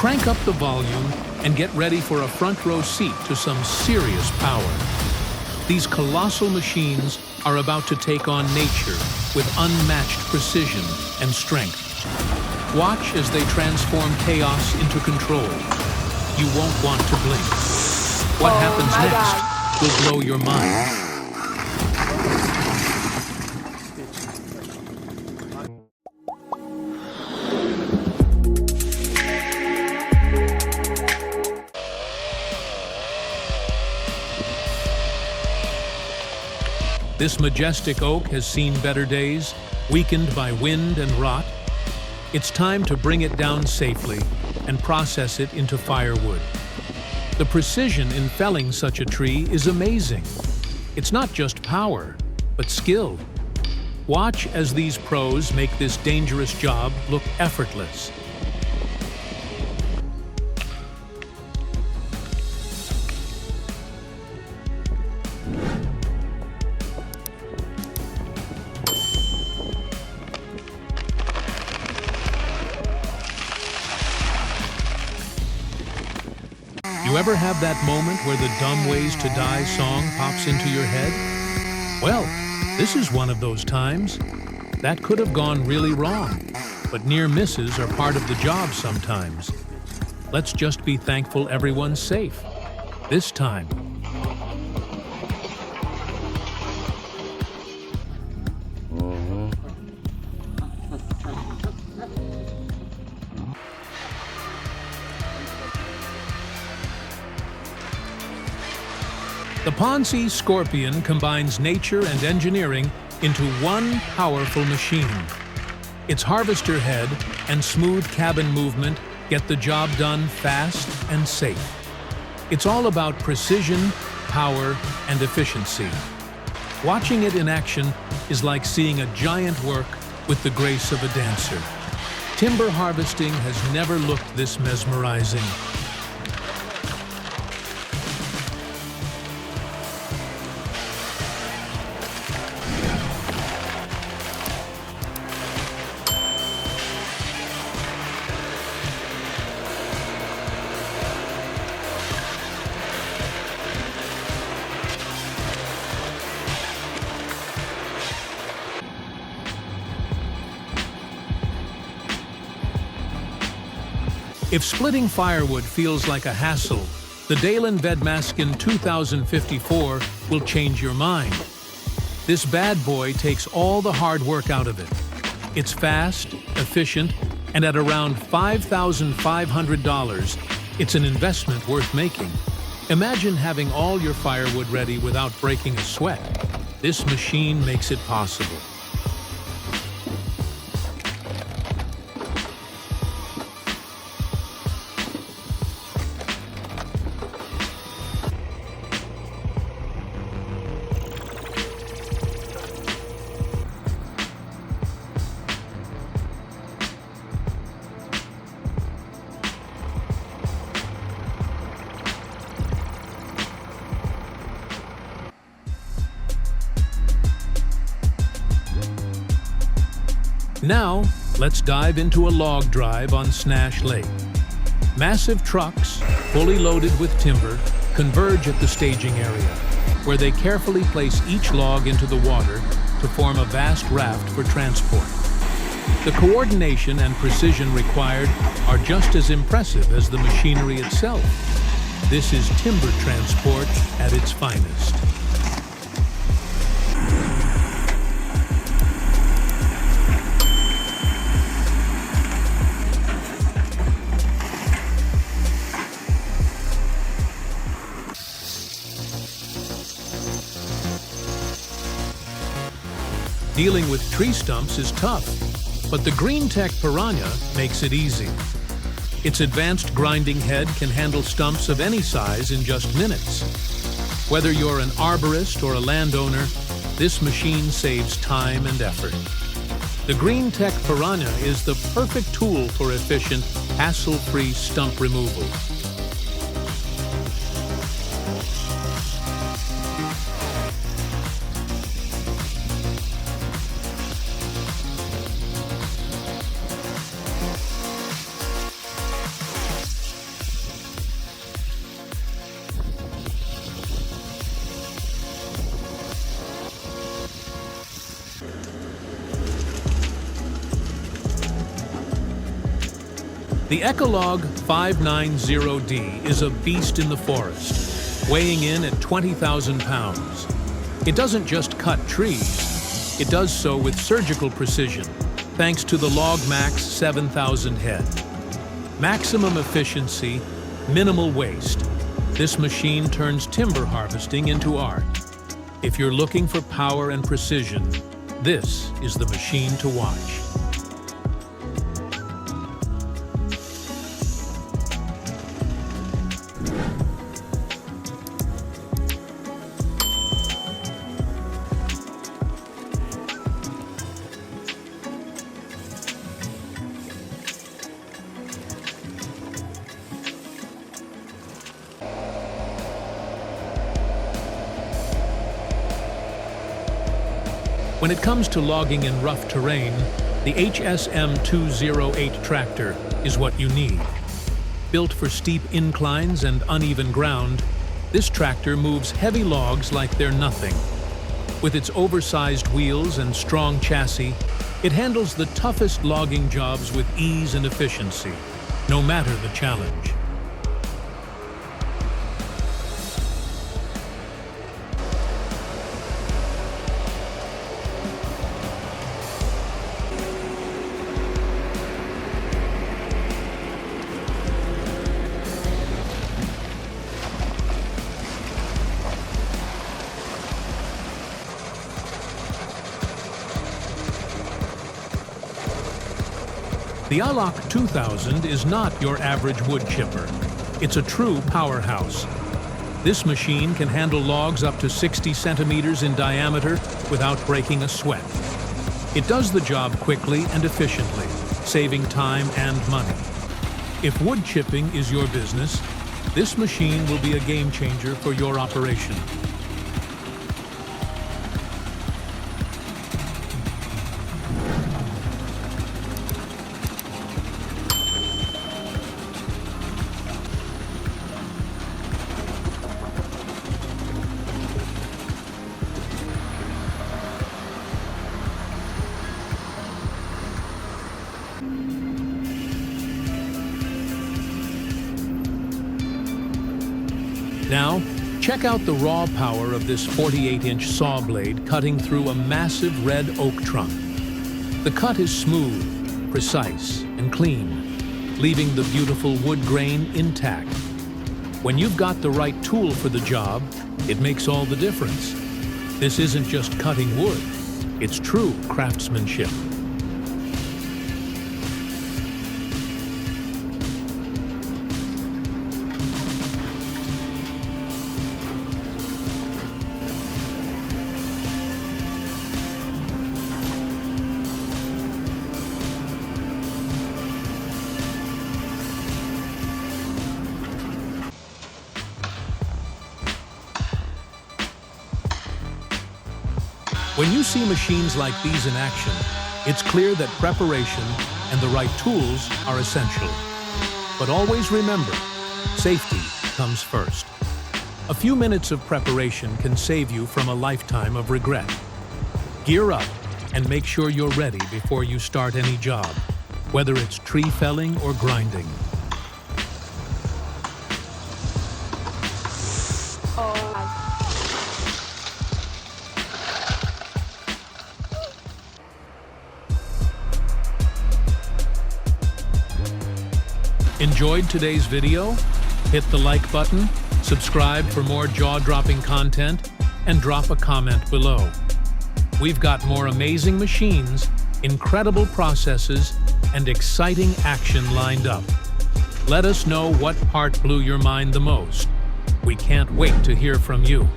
Crank up the volume and get ready for a front row seat to some serious power. These colossal machines are about to take on nature with unmatched precision and strength. Watch as they transform chaos into control. You won't want to blink. What happens next will blow your mind. This majestic oak has seen better days, weakened by wind and rot. It's time to bring it down safely and process it into firewood. The precision in felling such a tree is amazing. It's not just power, but skill. Watch as these pros make this dangerous job look effortless. You ever have that moment where the Dumb Ways to Die song pops into your head? Well, this is one of those times. That could have gone really wrong, but near misses are part of the job sometimes. Let's just be thankful everyone's safe. This time. The Ponzi Scorpion combines nature and engineering into one powerful machine. Its harvester head and smooth cabin movement get the job done fast and safe. It's all about precision, power, and efficiency. Watching it in action is like seeing a giant work with the grace of a dancer. Timber harvesting has never looked this mesmerizing. If splitting firewood feels like a hassle, the Dalen Vedmaskin 2054 will change your mind. This bad boy takes all the hard work out of it. It's fast, efficient, and at around $5,500, it's an investment worth making. Imagine having all your firewood ready without breaking a sweat. This machine makes it possible. Now, let's dive into a log drive on Snash Lake. Massive trucks, fully loaded with timber, converge at the staging area, where they carefully place each log into the water to form a vast raft for transport. The coordination and precision required are just as impressive as the machinery itself. This is timber transport at its finest. Dealing with tree stumps is tough, but the GreenTech Piranha makes it easy. Its advanced grinding head can handle stumps of any size in just minutes. Whether you're an arborist or a landowner, this machine saves time and effort. The GreenTech Piranha is the perfect tool for efficient, hassle-free stump removal. The Ecolog 590D is a beast in the forest, weighing in at 20,000 pounds. It doesn't just cut trees, it does so with surgical precision, thanks to the LogMax 7000 head. Maximum efficiency, minimal waste. This machine turns timber harvesting into art. If you're looking for power and precision, this is the machine to watch. When it comes to logging in rough terrain, the HSM 208 tractor is what you need. Built for steep inclines and uneven ground, this tractor moves heavy logs like they're nothing. With its oversized wheels and strong chassis, it handles the toughest logging jobs with ease and efficiency, no matter the challenge. The Alok 2000 is not your average wood chipper. It's a true powerhouse. This machine can handle logs up to 60 centimeters in diameter without breaking a sweat. It does the job quickly and efficiently, saving time and money. If wood chipping is your business, this machine will be a game changer for your operation. Now, check out the raw power of this 48-inch saw blade cutting through a massive red oak trunk. The cut is smooth, precise, and clean, leaving the beautiful wood grain intact. When you've got the right tool for the job, it makes all the difference. This isn't just cutting wood, it's true craftsmanship. When you see machines like these in action, it's clear that preparation and the right tools are essential. But always remember, safety comes first. A few minutes of preparation can save you from a lifetime of regret. Gear up and make sure you're ready before you start any job, whether it's tree felling or grinding. Enjoyed today's video? Hit the like button, subscribe for more jaw-dropping content, and drop a comment below. We've got more amazing machines, incredible processes, and exciting action lined up. Let us know what part blew your mind the most. We can't wait to hear from you.